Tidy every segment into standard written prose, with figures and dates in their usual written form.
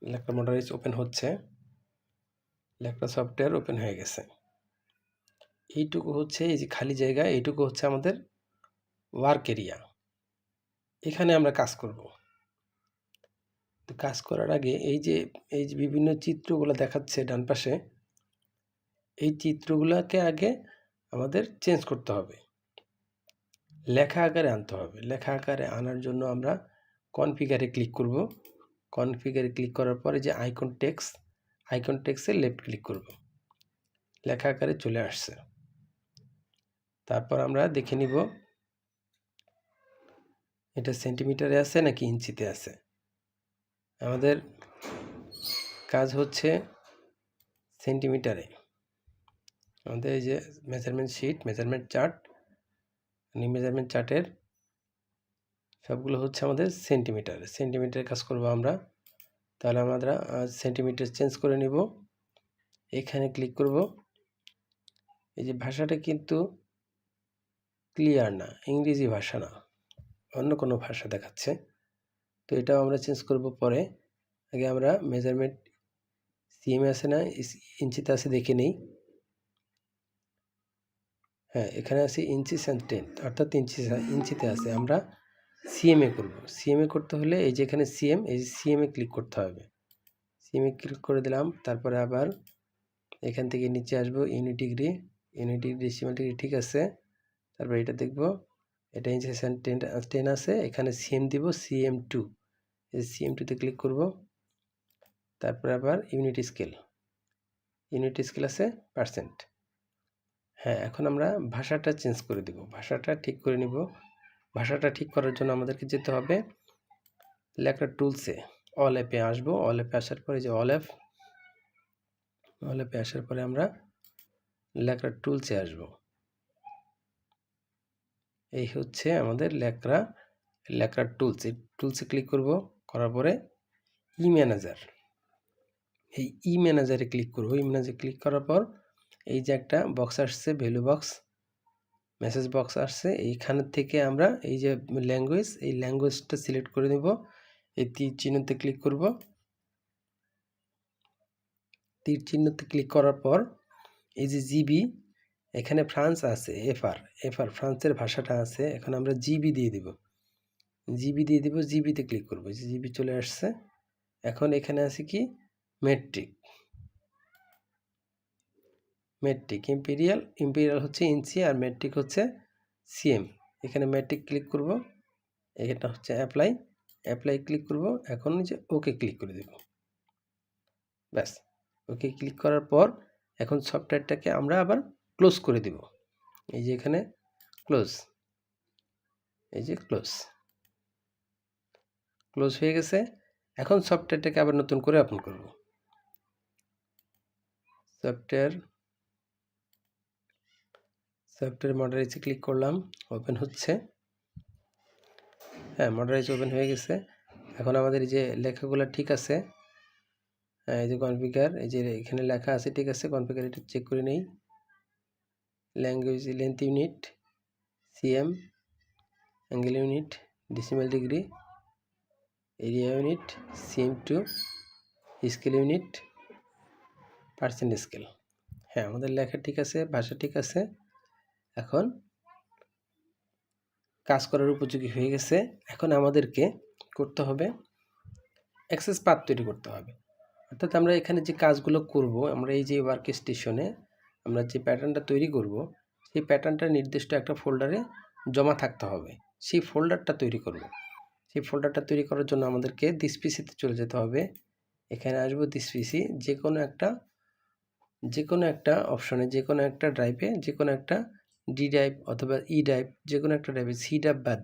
লেকরা মডারাইজ open হচ্ছে, লেকরা software open হয়ে গেছে। এইটুকু হচ্ছে এই যে খালি জায়গা, এইটুকু হচ্ছে আমাদের ওয়ার্ক এরিয়া। এখানে আমরা কাজ করব। তো কাজ করার আগে এই যে বিভিন্ন চিত্রগুলো দেখাচ্ছে ডান পাশে, এই চিত্রগুলোকে আগে আমাদের চেঞ্জ করতে হবে, লেখা আকারে আনতে হবে। লেখা আকারে আনার জন্য আমরা কনফিগারে ক্লিক করব। কনফিগারে ক্লিক করার পরে যে আইকন টেক্সটে লেফট ক্লিক করব, লেখা আকারে চলে আসছে। তারপর আমরা দেখে নিব এটা সেন্টিমিটারে আছে নাকি ইঞ্চিতে আছে। আমাদের কাজ হচ্ছে সেন্টিমিটারে। আমাদের এই যে measurement sheet, measurement chart, measurement চার্টের সবগুলো হচ্ছে আমাদের সেন্টিমিটারে কাজ করব আমরা। তাহলে আমরা সেন্টিমিটার চেঞ্জ করে নিব। এখানে ক্লিক করব। এই যে ভাষাটা কিন্তু ক্লিয়ার না, ইংরেজি ভাষা না, অন্য কোনো ভাষা দেখাচ্ছে। তো এটাও আমরা চেঞ্জ করব পরে। আগে আমরা মেজারমেন্ট সিএম আছে না ইঞ্চিতে আছে দেখে নেই। হ্যাঁ, এখানে আছে ইঞ্চি সেন্টেন্ট, অর্থাৎ ইঞ্চিতে আছে। আমরা সিএমএ করব। সিএমএ করতে হলে এই যে এখানে সিএম, এই সিএমএ ক্লিক করতে হবে। সিএমএ ক্লিক করে দিলাম। তারপরে আবার এখান থেকে নিচে আসবো, ইউনিট ডিগ্রি ডেসিমাল ডিগ্রি ঠিক আছে। তারপর এটা দেখব, এটা ইঞ্চি সেন্টেন্ট 10 আছে। এখানে সিএম দিব, CM2, এই CM2তে ক্লিক করব। তারপরে আবার ইউনিট স্কেল আছে পার্সেন্ট। হ্যাঁ, এখন আমরা ভাষাটা চেঞ্জ করে দেব, ভাষাটা ঠিক করে নিব। ভাষাটা ঠিক করার জন্য আমাদেরকে যেতে হবে লেখার টুলসে, অল অ্যাপে আসবো। অল অ্যাপে আসার পরে যে অল অ্যাপে আসার পরে আমরা লেখার টুলসে আসব। এই হচ্ছে আমাদের লেখার টুলস। এই টুলসে ক্লিক করব, করার পরে ম্যানেজার, এই ম্যানেজারে ক্লিক করব। ম্যানেজারে ক্লিক করার পর এই যে একটা বক্স আসছে, ভ্যালু বক্স, মেসেজ বক্স আসছে। এইখান থেকে আমরা এই যে ল্যাঙ্গুয়েজ, এই ল্যাঙ্গুয়েজটা সিলেক্ট করে নেব। এই তীর চিহ্নতে ক্লিক করব। তীর চিহ্নতে ক্লিক করার পর এই যে জিবি, এখানে ফ্রান্স আছে, এফআর ফ্রান্সের ভাষাটা আছে। এখন আমরা জিবি দিয়ে দিব, জিবিতে ক্লিক করব। জিবি চলে আসছে। এখন এখানে আছে কি মেট্রিক, ইম্পেরিয়াল হচ্ছে ইঞ্চি, আর মেট্রিক হচ্ছে সিএম। এখানে মেট্রিক ক্লিক করব। এটা হচ্ছে অ্যাপ্লাই ক্লিক করব। এখন যে ওকে ক্লিক করে দেব। ব্যাস, ওকে ক্লিক করার পর এখন সফটওয়্যারটাকে আমরা আবার ক্লোজ করে দেব। এই যে এখানে ক্লোজ, এই যে ক্লোজ হয়ে গেছে। এখন সফটওয়্যারটাকে আবার নতুন করে ওপেন করব। সফটওয়্যার মডারাইজে ক্লিক করলাম, ওপেন হচ্ছে। হ্যাঁ, মডারাইজ ওপেন হয়ে গেছে। এখন আমাদের এই যে লেখাগুলো ঠিক আছে। এই যে কনফিগার, এই যে এখানে লেখা আছে ঠিক আছে। কনফিগার এটা চেক করে নেই। Language length unit, CM, angle unit, decimal degree, area unit, CM2, scale unit, percent scale. হ্যাঁ, আমাদের লেখা ঠিক আছে, ভাষা ঠিক আছে। এখন কাজ করার উপযোগী হয়ে গেছে। এখন আমাদেরকে করতে হবে অ্যাক্সেস পাথ তৈরি করতে হবে। অর্থাৎ আমরা এখানে যে কাজগুলো করব, আমরা এই যে ওয়ার্ক স্টেশনে আমরা যে প্যাটার্নটা তৈরি করব, সেই প্যাটার্নটা নির্দিষ্ট একটা ফোল্ডারে জমা থাকতে হবে। সেই ফোল্ডারটা তৈরি করব। সেই ফোল্ডারটা তৈরি করার জন্য আমাদেরকে দিস পিসিতে চলে যেতে হবে। এখানে আসবো দিস পিসি, যে কোনো একটা অপশনে, যে কোনো একটা ড্রাইভে, যে কোনো একটা ডি ড্রাইভ অথবা ই ড্রাইভ, যে কোনো একটা ড্রাইভে সি ড্রাইভ বাদ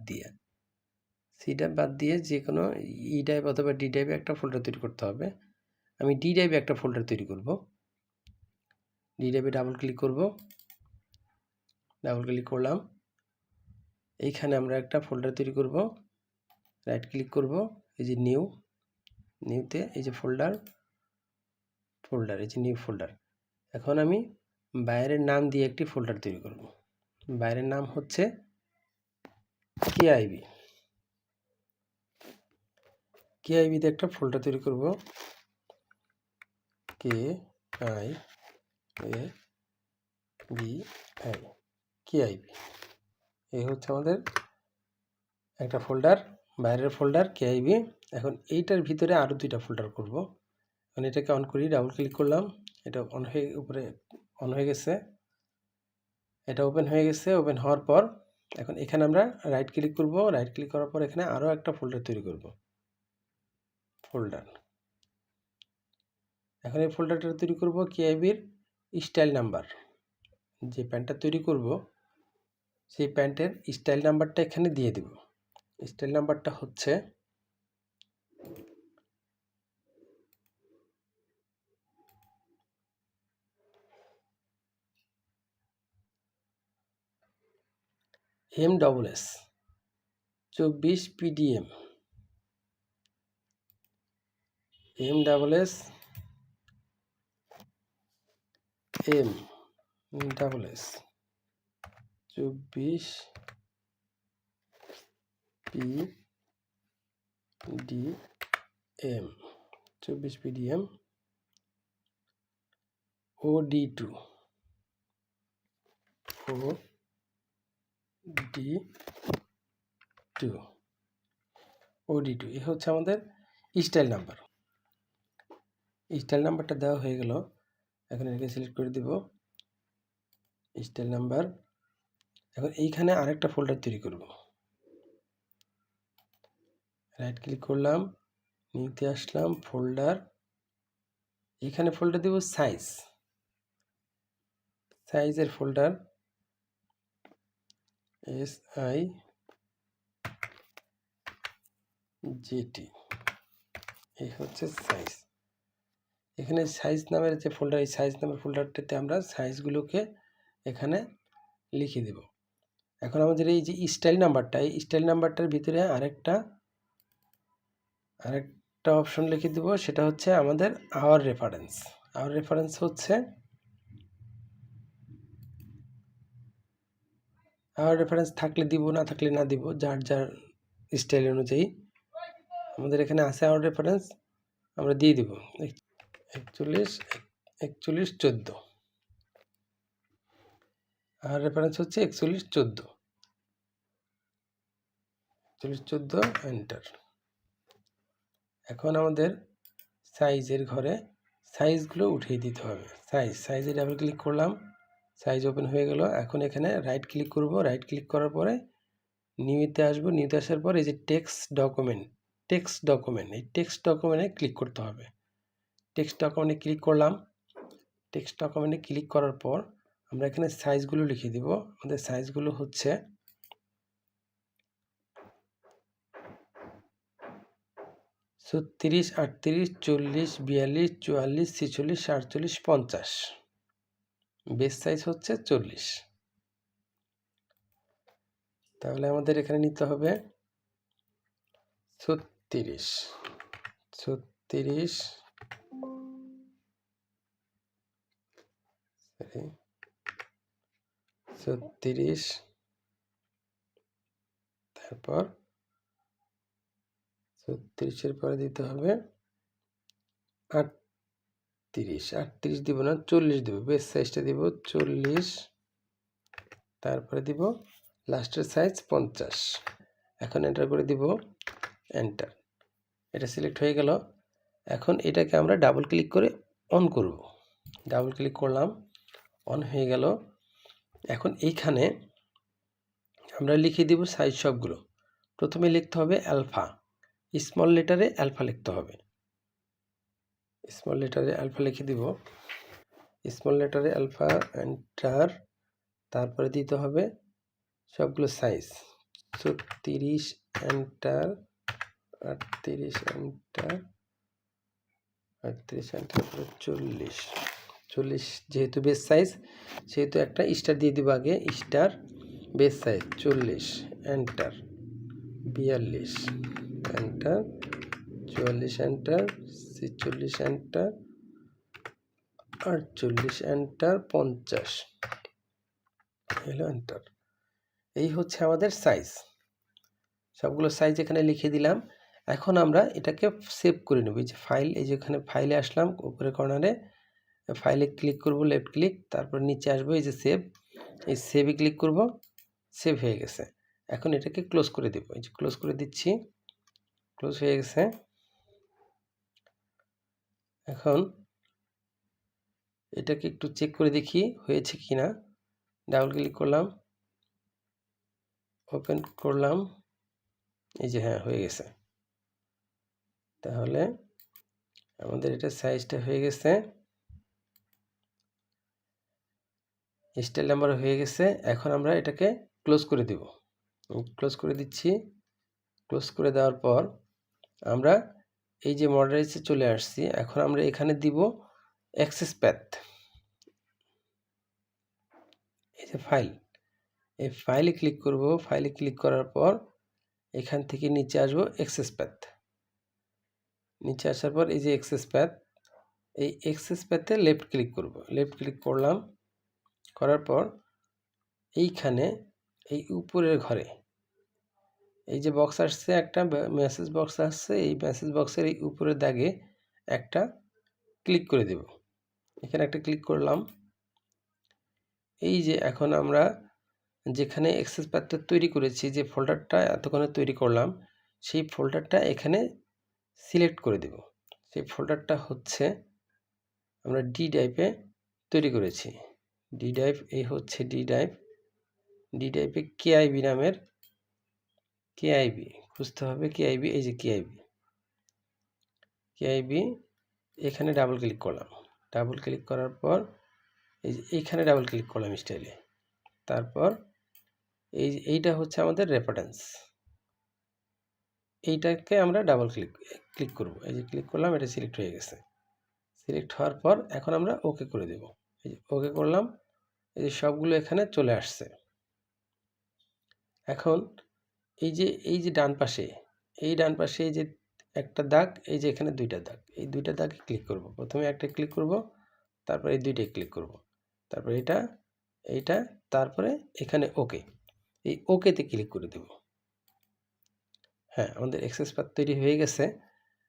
দিয়ে যে কোনো ই ড্রাইভ অথবা ডি ড্রাইভে একটা ফোল্ডার তৈরি করতে হবে। আমি ডি ড্রাইভে একটা ফোল্ডার তৈরি করব। ডি ড্রাইভে ডাবল ক্লিক করলাম। এইখানে আমরা একটা ফোল্ডার তৈরি করব। রাইট ক্লিক করব, এই যে নিউতে এই যে ফোল্ডার, এই যে নিউ ফোল্ডার। এখন আমি বাইরের নাম দিয়ে একটি ফোল্ডার তৈরি করব। বাইরের নাম হচ্ছে কেআইবিতে একটা ফোল্ডার তৈরি করব। KIABI এই হচ্ছে আমাদের একটা ফোল্ডার, বাইরের ফোল্ডার KIABI। এখন এইটার ভিতরে আরও দুইটা ফোল্ডার করব। এখন এটাকে অন করি, ডাবল ক্লিক করলাম, এটা উপরে অন হয়ে গেছে, এটা ওপেন হয়ে গেছে। ওপেন হওয়ার পর এখন এখানে আমরা রাইট ক্লিক করব, রাইট ক্লিক করার পর এখানে আরও একটা ফোল্ডার তৈরি করব, ফোল্ডার। এখন এই ফোল্ডারটা তৈরি করব KIABIর স্টাইল নাম্বার। যে প্যান্টটা তৈরি করব সেই প্যান্টের স্টাইল নাম্বারটা এখানে দিয়ে দেব। স্টাইল নাম্বারটা হচ্ছে MSS 24 PDM, MSS MSS 24 PDM, 24 PDM OD2 এই হচ্ছে আমাদের স্টাইল নাম্বার। স্টাইল নাম্বারটা দেওয়া হয়ে গেল। এখন এটাকে সিলেক্ট করে দিব স্টাইল নাম্বার। এখন এইখানে আরেকটা ফোল্ডার তৈরি করব। রাইট ক্লিক করলাম, নিতে আসলাম, ফোল্ডার, এখানে ফোল্ডার দেব সাইজের ফোল্ডার SIGT, এই হচ্ছে সাইজ। এখানে সাইজ নামের যে ফোল্ডার, এই সাইজ নামের ফোল্ডারটাতে আমরা সাইজগুলোকে এখানে লিখে দেব। এখন আমাদের এই যে স্টাইল নাম্বারটা, এই স্টাইল নাম্বারটার ভিতরে আরেকটা অপশন লিখে দেব, সেটা হচ্ছে আমাদের আওয়ার রেফারেন্স। আওয়ার রেফারেন্স হচ্ছে আওয়ার রেফারেন্স থাকলে দিব, না থাকলে না দিব, যার যার স্টাইল অনুযায়ী। আমাদের এখানে আছে আওয়ার রেফারেন্স, আমরা দিয়ে দিব 4114। আর রেফারেন্স হচ্ছে 4114 এন্টার। এখন আমাদের সাইজের ঘরে সাইজগুলো উঠিয়ে দিতে হবে। সাইজে ডাবল ক্লিক করলাম, সাইজ ওপেন হয়ে গেল। এখন এখানে রাইট ক্লিক করব, রাইট ক্লিক করার পরে নিউতে আসবো, নিউতে আসার পর এই যে টেক্সট ডকুমেন্ট, এই টেক্সট ডকুমেন্টে ক্লিক করতে হবে। টেক্সট ডকুমেন্টে ক্লিক করলাম। টেক্সট ডকুমেন্টে ক্লিক করার পর আমরা এখানে সাইজগুলো লিখে দিব। আমাদের সাইজগুলো হচ্ছে 36, 38, 40, 42, 44, 46, 48, 50। বেস সাইজ হচ্ছে 40। তাহলে আমাদের এখানে নিতে হবে 36, 36, তারপর 36-এর পরে দিতে হবে 38, 38 দিব না, 40 দিব। বেস সাইজটা দিব 40, তারপরে দিব লাস্টের সাইজ 50। এখন এন্টার করে দিব, এন্টার। এটা সিলেক্ট হয়ে গেল। এখন এটাকে আমরা ডাবল ক্লিক করে অন করব। ডাবল ক্লিক করলাম, অন হয়ে গেল। এখন এইখানে আমরা লিখে দিব সাইজ সবগুলো। প্রথমে লিখতে হবে অ্যালফা, স্মল লেটারে অ্যালফা লিখতে হবে। স্মল লেটারে অ্যালফা লিখে দিব, স্মল লেটারে অ্যালফা, এন্টার। তারপরে দিতে হবে সবগুলো সাইজ, 36 এন্টার, 38 এন্টার, 38 এন্টার, 40 যেহেতু বেস সাইজ সেহেতু একটা স্টার দিয়ে দিব আগে, star, base size 40, enter, 42 enter, 44 enter, 46 enter, 48 enter, 50 হলো এন্টার। এই হচ্ছে আমাদের সাইজ। সবগুলো সাইজ এখানে লিখে দিলাম। এখন আমরা এটাকে সেভ করে নেব। এই যে ফাইল, এই যে এখানে ফাইলে আসলাম, উপরে কর্নারে ফাইলে ক্লিক করব, লেফট ক্লিক, তারপর নিচে আসবো, এই যে সেভ, এই সেভে ক্লিক করব, সেভ হয়ে গেছে। এখন এটাকে ক্লোজ করে দেব, এই যে ক্লোজ করে দিচ্ছি, ক্লোজ হয়ে গেছে। এখন এটাকে একটু চেক করে দেখি হয়েছে কিনা। ডাবল ক্লিক করলাম, ওপেন করলাম, এই যে হ্যাঁ হয়ে গেছে। তাহলে আমাদের এটা সাইজটা হয়ে গেছে, স্টাইল নাম্বার হয়ে গেছে। এখন আমরা এটাকে ক্লোজ করে দেব, ক্লোজ করে দিচ্ছি। ক্লোজ করে দেওয়ার পর আমরা এই যে মডেলাইজে চলে আসছি। এখন আমরা এখানে দিব অ্যাক্সেস প্যাথ, এই যে ফাইল, এই ফাইলে ক্লিক করব। ফাইলে ক্লিক করার পর এখান থেকে নিচে আসবো, অ্যাক্সেস প্যাথ, নিচে আসার পর এই যে অ্যাক্সেস প্যাথ, এই অ্যাক্সেস প্যাথে লেফট ক্লিক করব, লেফট ক্লিক করলাম, করার পর এইখানে এই উপরের ঘরে এই যে বক্স আসছে, একটা মেসেজ বক্স আসছে, এই মেসেজ বক্সের এই উপরের দাগে একটা ক্লিক করে দেব। এখানে একটা ক্লিক করলাম। এই যে এখন আমরা যেখানে অ্যাক্সেস প্যাথটা তৈরি করেছি, যে ফোল্ডারটা এতক্ষণে তৈরি করলাম, সেই ফোল্ডারটা এখানে সিলেক্ট করে দেব। সেই ফোল্ডারটা হচ্ছে আমরা ডি ড্রাইভে তৈরি করেছি। ডি ড্রাইভ, এই হচ্ছে ডি ড্রাইভ। ডি ড্রাইভে কেআইবি নামের, কেআইবি খুঁজতে হবে, কেআইবি, এই যে কেআইবি, কেআইবি, এখানে ডাবল ক্লিক করলাম। ডাবল ক্লিক করার পর এই যে এইখানে ডাবল ক্লিক করলাম স্টাইলে। তারপর এইটা হচ্ছে আমাদের রেফারেন্স, এইটাকে আমরা ডাবল ক্লিক করব। এই যে ক্লিক করলাম, এটা সিলেক্ট হয়ে গেছে। সিলেক্ট হওয়ার পর এখন আমরা ওকে করে দেব। এই যে ওকে করলাম, এই যে সবগুলো এখানে চলে আসছে। এখন এই যে ডান পাশে, এই ডান পাশে এই যে একটা দাগ, এই যে এখানে দুইটা দাগ, এই দুইটা দাগে ক্লিক করব। প্রথমে একটা ক্লিক করব, তারপর এই দুইটাই ক্লিক করব, তারপর এইটা, তারপরে এখানে ওকে, এই ওকেতে ক্লিক করে দেব। হ্যাঁ, আমাদের অ্যাক্সেস প্যাথ তৈরি হয়ে গেছে।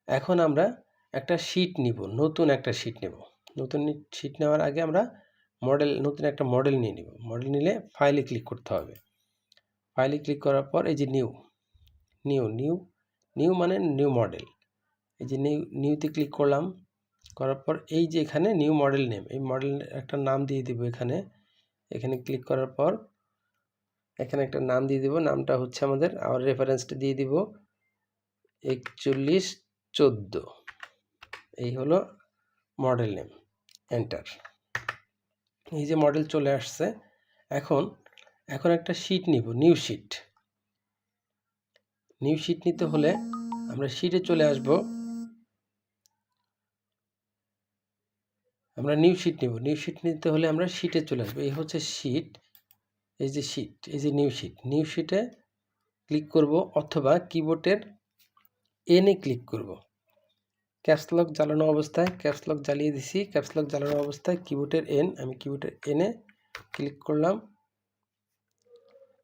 এখন আমরা একটা শীট নিব, নতুন একটা শীট নেব। নতুন শীট নেওয়ার আগে আমরা নতুন একটা মডেল নিয়ে নিব। মডেল নিলে ফাইলে ক্লিক করতে হবে। ফাইলে ক্লিক করার পর এই যে নিউ মানে নিউ মডেল, এই যে নিউতে ক্লিক করলাম। করার পর এই যে এখানে নিউ মডেল নেম, এই মডেল একটা নাম দিয়ে দিব। এখানে ক্লিক করার পর এখানে একটা নাম দিয়ে দিব। নামটা হচ্ছে আমাদের রেফারেন্সটা দিয়ে দিব 4114, এই হলো মডেল নেম। এন্টার। এই যে মডেল চলে আসছে। এখন একটা শীট নিব, নিউ শীট নিতে হলে আমরা শীটে চলে আসব। আমরা নিউ শীট নিব। নিউ শীট নিতে হলে আমরা শীটে চলে আসবো। এই হচ্ছে শীট, এই যে শীট, এই যে নিউ শীটে ক্লিক করব, অথবা কিবোর্ডের এনে ক্লিক করব। ক্যাপস লক জ্বালানো অবস্থায়, ক্যাপস লক জ্বালিয়ে দিছি, ক্যাপস লক জ্বালানো অবস্থায় কিবোর্ডের এন, আমি কিবোর্ডের এনে ক্লিক করলাম।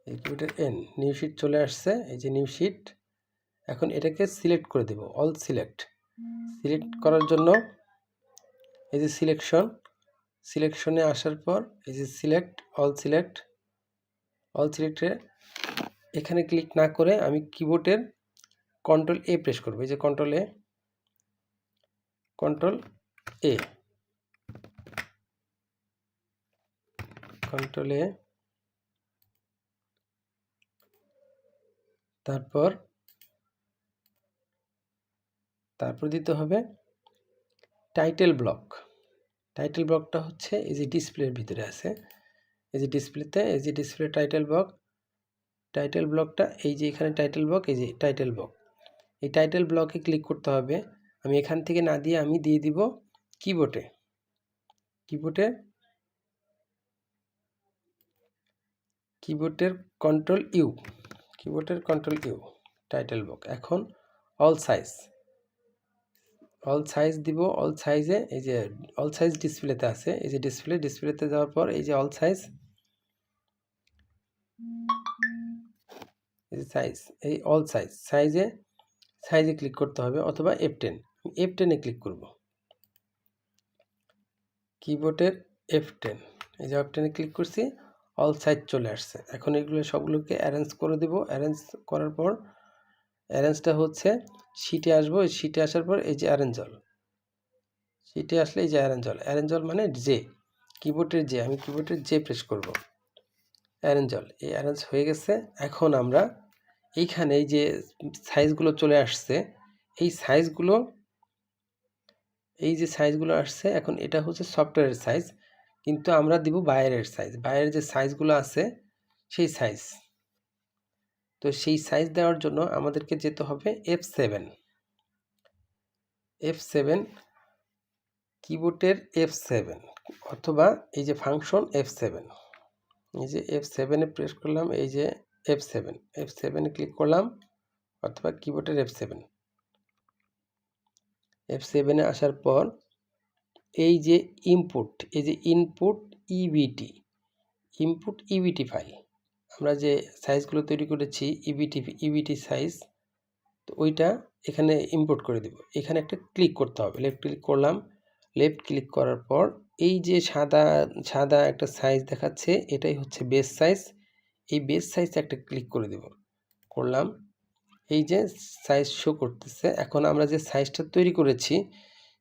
এই কিবোর্ডের এন, নিউ শীট চলে আসছে। এই যে নিউ শীট। এখন এটাকে সিলেক্ট করে দেব, অল সিলেক্ট করার জন্য এই যে সিলেকশনে আসার পর এই যে অল সিলেক্টে এখানে ক্লিক না করে আমি কিবোর্ডের কন্ট্রোল এ প্রেস করব। এই যে কন্ট্রোল এ, তারপর দিতে হবে টাইটেল ব্লকটা হচ্ছে এই যে ডিসপ্লের ভিতরে আছে। এই যে ডিসপ্লে টাইটেল ব্লকটা এই যে এখানে টাইটেল ব্লক, এই যে টাইটেল ব্লক, এই টাইটেল ব্লকে ক্লিক করতে হবে। আমি এখান থেকে না দিয়ে আমি দিয়ে দিব কিবোর্ডের কন্ট্রোল ইউ, টাইটেল ব্লক। এখন অল সাইজ দিব। অল সাইজে এই যে অল সাইজ ডিসপ্লেতে আছে, এই যে ডিসপ্লেতে যাওয়ার পর এই যে অল সাইজ, এই যে এই অল সাইজে ক্লিক করতে হবে, অথবা F10 এ ক্লিক করব। কিবোর্ডের F10, এই যে F10 ক্লিক করছি, অল সাইজ চলে আসছে। এখন এগুলো সবগুলোকে অ্যারেঞ্জ করে দেব। অ্যারেঞ্জ করার পর অ্যারেঞ্জটা হচ্ছে শিটে আসবো, এই শিটে আসার পর এই যে অ্যারেঞ্জ অল, শিটে আসলে এই যে অ্যারেঞ্জ অল, অ্যারেঞ্জ অল মানে জে, কিবোর্ডের জে, আমি কিবোর্ডের জে প্রেস করব, অ্যারেঞ্জ অল, এই অ্যারেঞ্জ হয়ে গেছে। এখন আমরা এইখানে এই যে সাইজগুলো চলে আসছে, এই সাইজগুলো, এই যে সাইজগুলো আসছে, এখন এটা হচ্ছে সফটওয়্যারের সাইজ, কিন্তু আমরা দিব বাইরের সাইজ, বাইরের যে সাইজগুলো আছে সেই সাইজ। তো সেই সাইজ দেওয়ার জন্য আমাদেরকে যেতে হবে F7, F7, কিবোর্ডের F7 অথবা এই যে ফাংশন F7, এই যে F7-এ প্রেস করলাম, এই যে F7, F7-এ ক্লিক করলাম অথবা কিবোর্ডের F7, F7-এ আসার পর এই যে ইনপুট, এই যে ইনপুট ইবিটি ফাইল, আমরা যে সাইজগুলো তৈরি করেছি ইবিটি সাইজ, তো ওইটা এখানে ইম্পোর্ট করে দেব। এখানে একটা ক্লিক করতে হবে, লেফট ক্লিক করলাম, লেফট ক্লিক করার পর এই যে সাদা একটা সাইজ দেখাচ্ছে, এটাই হচ্ছে বেস সাইজ, এই বেস সাইজে একটা ক্লিক করে দেব, করলাম, এই যে সাইজ শো করতেছে। এখন আমরা যে সাইজটা তৈরি করেছি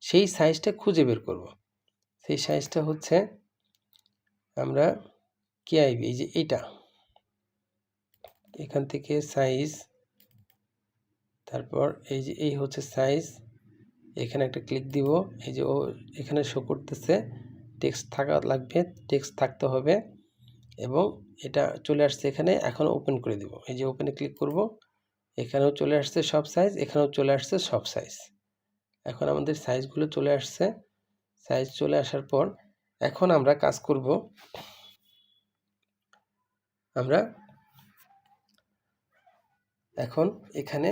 সেই সাইজটা খুঁজে বের করব। সেই সাইজটা হচ্ছে আমরা কেআইবি, এই যে এইটা, এখান থেকে সাইজ, তারপর এই যে এই হচ্ছে সাইজ, এখানে একটা ক্লিক দিব, এই যে ও এখানে শো করতেছে, টেক্সট থাকা লাগবে, টেক্সট থাকতে হবে, এবং এটা চলে আসছে এখানে। এখন ওপেন করে দিব, এই যে ওপেনে ক্লিক করব, এখানেও চলে আসছে সব সাইজ, এখানেও চলে আসছে সব সাইজ। এখন আমাদের সাইজগুলো চলে আসছে। সাইজ চলে আসার পর এখন আমরা কাজ করব, আমরা এখন এখানে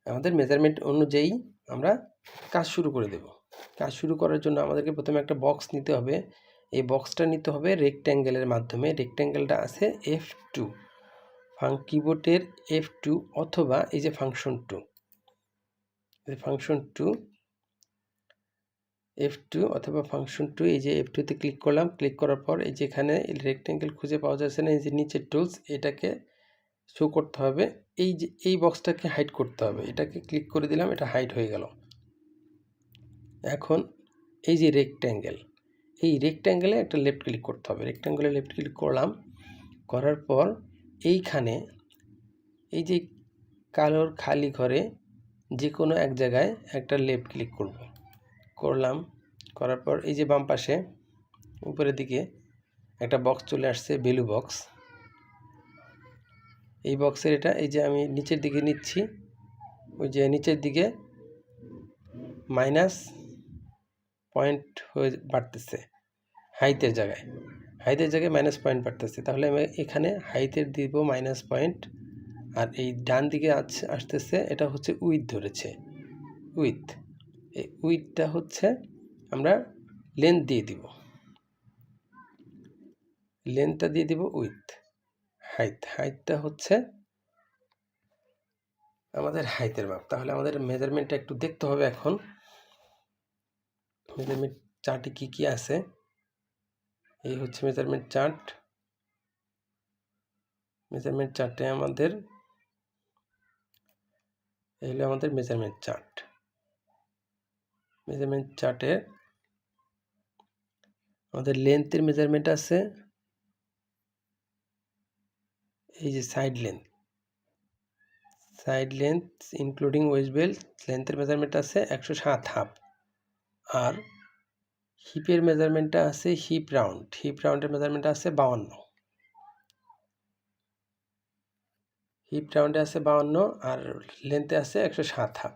আমাদের মেজারমেন্ট অনুযায়ী আমরা কাজ শুরু করে দেব। কাজ শুরু করার জন্য আমাদেরকে প্রথমে একটা বক্স নিতে হবে। এই বক্সটা নিতে হবে রেক্ট্যাঙ্গেলের মাধ্যমে। রেক্ট্যাঙ্গেলটা আছে F2, কিবোর্ডের F2 অথবা এই যে ফাংশন 2, এই ফাংশন 2, F2 অথবা ফাংশন 2, এই যে F2-তে ক্লিক করলাম। ক্লিক করার পর এই যে এখানে রেক্ট্যাঙ্গেল খুঁজে পাওয়া যাচ্ছে না, এই যে নিচের টুলস, এটাকে শো করতে হবে, এই যে এই বক্সটাকে হাইড করতে হবে, এটাকে ক্লিক করে দিলাম, এটা হাইড হয়ে গেল। এখন এই যে রেক্ট্যাঙ্গেল, এই রেক্ট্যাঙ্গেলে একটা লেফট ক্লিক করতে হবে, রেক্ট্যাঙ্গেলে লেফট ক্লিক করলাম, করার পর এইখানে এই যে কালোর খালি ঘরে যে কোনো এক জায়গায় একটা লেফট ক্লিক করলাম, করার পর এই যে বাম পাশে উপরের দিকে একটা বক্স চলে আসছে, ভ্যালু বক্স, এই বক্সের এটা এই যে আমি নিচের দিকে নিচ্ছি, ওই যে নিচের দিকে মাইনাস পয়েন্ট হয়ে বাড়তেছে, হাইটের জায়গায় মাইনাস পয়েন্ট বাড়তেছে, তাহলে আমি এখানে হাইটের দিব মাইনাস পয়েন্ট, আর এই ডান দিকে আসতেছে এটা হচ্ছে উইথ ধরেছে, উইথ, এই উইথটা হচ্ছে আমরা লেন্থ দিয়ে দিব, লেন্থটা দিয়ে দিব উইথ, হাইটটা হচ্ছে আমাদের হাইটের মাপ। তাহলে আমাদের মেজারমেন্টটা একটু দেখতে হবে। এখন মেজারমেন্ট চার্টে কি কি আছে, এই হচ্ছে মেজারমেন্ট চার্ট। মেজারমেন্ট চার্টে আমাদের এই হলো আমাদের মেজারমেন্ট চার্ট। মেজারমেন্ট চার্টে আমাদের লেন্থের মেজারমেন্ট আছে, এই যে side length including waist belt, লেন্থের মেজারমেন্ট আছে 107 হাফ, আর হিপের মেজারমেন্টটা আছে হিপ রাউন্ডের মেজারমেন্ট আছে 52, হিপ রাউন্ডে আছে 52 আর লেন্থে আছে 107 হাফ।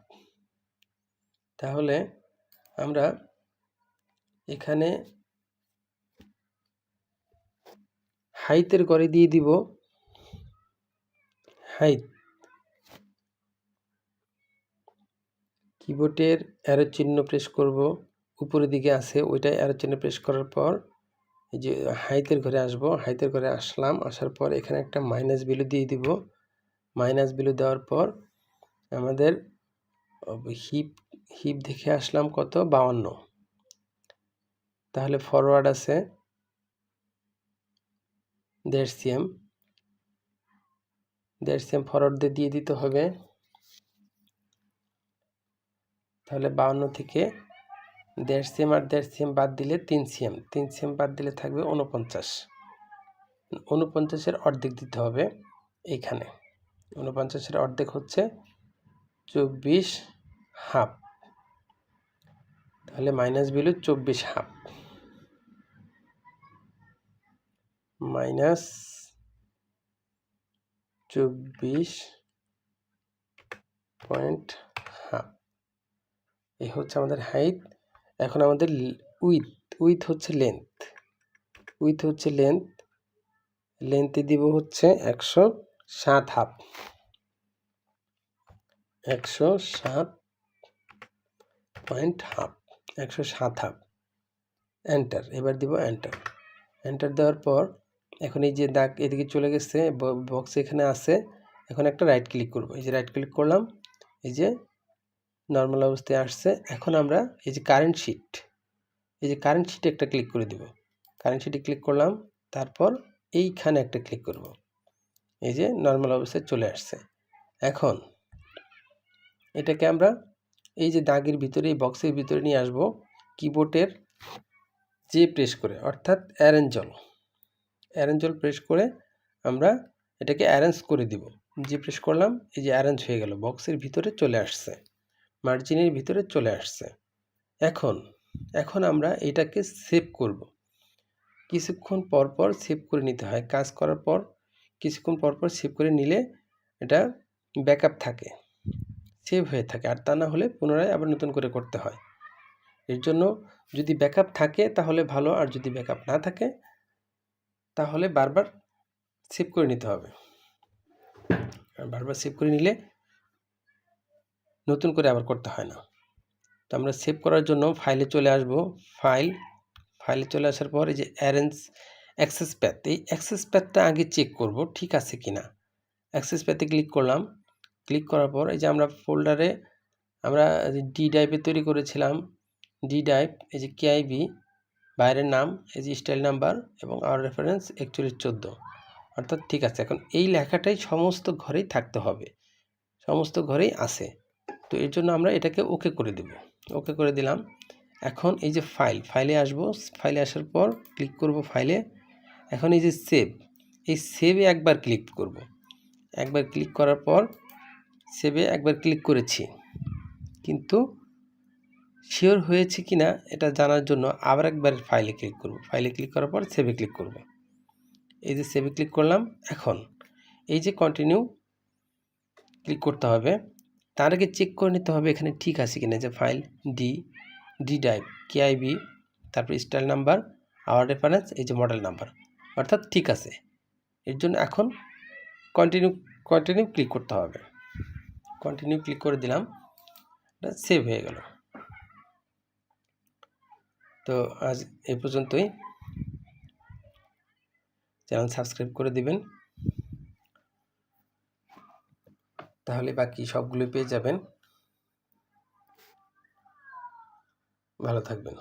তাহলে আমরা এখানে হাইটের ঘরে দিয়ে দিব হাইট, কিবোর্ডের অ্যারো চিহ্ন প্রেস করব, উপরের দিকে আছে ওইটাই অ্যারো চিহ্ন প্রেস করার পর এই যে হাইটের ঘরে আসব, হাইটের ঘরে আসলাম, আসার পর এখানে একটা মাইনাস ভ্যালু দিয়ে দিব, মাইনাস ভ্যালু দেওয়ার পর আমাদের হিপ দেখে আসলাম কত 52, তাহলে ফরওয়ার্ড আছে 1.5 cm, 1.5 cm ফরওয়ার্ড দিয়ে দিতে হবে। তাহলে 52 থেকে 1.5 cm আর 1.5 cm বাদ দিলে 3 cm, 3 cm বাদ দিলে থাকবে 49। 49-এর অর্ধেক দিতে হবে এইখানে। 49-এর অর্ধেক হচ্ছে 24.5, তাহলে মাইনাস ভ্যালু 24.5 মাইনাস 24.5, এই হচ্ছে আমাদের হাইট। এখন আমাদের উইথ হচ্ছে লেন্থে দিব হচ্ছে 107.5, 107.5 এন্টার। এবার দিব এন্টার দেওয়ার পর এখন এই যে দাগ এদিকে চলে গেছে, বক্স এখানে আছে। এখন একটা রাইট ক্লিক করব, এই যে রাইট ক্লিক করলাম, এই যে নর্মাল অবস্থায় আসছে। এখন আমরা এই যে কারেন্ট শিটে একটা ক্লিক করে দিব। কারেন্ট শিটে ক্লিক করলাম, তারপর এইখানে একটা ক্লিক করব, এই যে নর্মাল অবস্থায় চলে আসছে। এখন এটাকে আমরা এই যে দাগের ভিতরে, এই বক্সের ভিতরে নিয়ে আসব কিবোর্ডের যে প্রেস করে, অর্থাৎ অ্যারেঞ্জল প্রেস করে আমরা এটাকে অ্যারেঞ্জ করে দিব। যে প্রেস করলাম, এই যে অ্যারেঞ্জ হয়ে গেল, বক্সের ভিতরে চলে আসছে, মার্জিনের ভিতরে চলে আসছে। এখন আমরা এটাকে সেভ করব। কিছুক্ষণ পর সেভ করে নিতে হয়। কাজ করার পর কিছুক্ষণ পর সেভ করে নিলে এটা ব্যাকআপ থাকে, সেভ হয়ে থাকে। আর তা না হলে পুনরায় আবার নতুন করে করতে হয়। এর জন্য যদি ব্যাকআপ থাকে তাহলে ভালো, আর যদি ব্যাকআপ না থাকে তাহলে বারবার সেভ করে নিতে হবে। আর বারবার সেভ করে নিলে নতুন করে আবার করতে হয় না। তো আমরা সেভ করার জন্য ফাইলে চলে আসব। ফাইলে চলে আসার পর এই যে অ্যাক্সেস প্যাথ, এই অ্যাক্সেস প্যাথটা আগে চেক করব ঠিক আছে কিনা। অ্যাক্সেস প্যাথে ক্লিক করলাম। ক্লিক করার পর এই যে আমরা ফোল্ডারে আমরা ডি ড্রাইভে তৈরি করেছিলাম, ডি ড্রাইভ, এই যে কেআইবি, বাইরের নাম, এই যে স্টাইল নাম্বার এবং আর রেফারেন্স 4114, অর্থাৎ ঠিক আছে। এখন এই লেখাটাই সমস্ত ঘরেই থাকতে হবে, সমস্ত ঘরেই আছে। তো এর জন্য আমরা এটাকে ওকে করে দেব। ওকে করে দিলাম। এখন এই যে ফাইলে আসব। ফাইলে আসার পর ক্লিক করব ফাইলে। এখন এই যে এই সেভে একবার ক্লিক করব। একবার ক্লিক করার পর সেভে একবার ক্লিক করেছি, কিন্তু শিওর হয়েছে কিনা এটা জানার জন্য আবার একবার ফাইলে ক্লিক করব। ফাইলে ক্লিক করার পর সেভে ক্লিক করব। এই যে সেভে ক্লিক করলাম। এখন এই যে কন্টিনিউ ক্লিক করতে হবে। তার আগে চেক করে নিতে হবে এখানে ঠিক আছে কিনা, যে ফাইল ডি ড্রাইভ, কেআইবি, তারপর স্টাইল নাম্বার, আওয়ার রেফারেন্স, এই যে মডেল নাম্বার, অর্থাৎ ঠিক আছে। এর জন্য এখন কন্টিনিউ ক্লিক করতে হবে। কন্টিনিউ ক্লিক করে দিলাম, এটা সেভ হয়ে গেল। তো আজ এই পর্যন্তই। চ্যানেল সাবস্ক্রাইব করে দিবেন, তাহলে বাকি সবগুলো পেয়ে যাবেন। ভালো থাকবেন।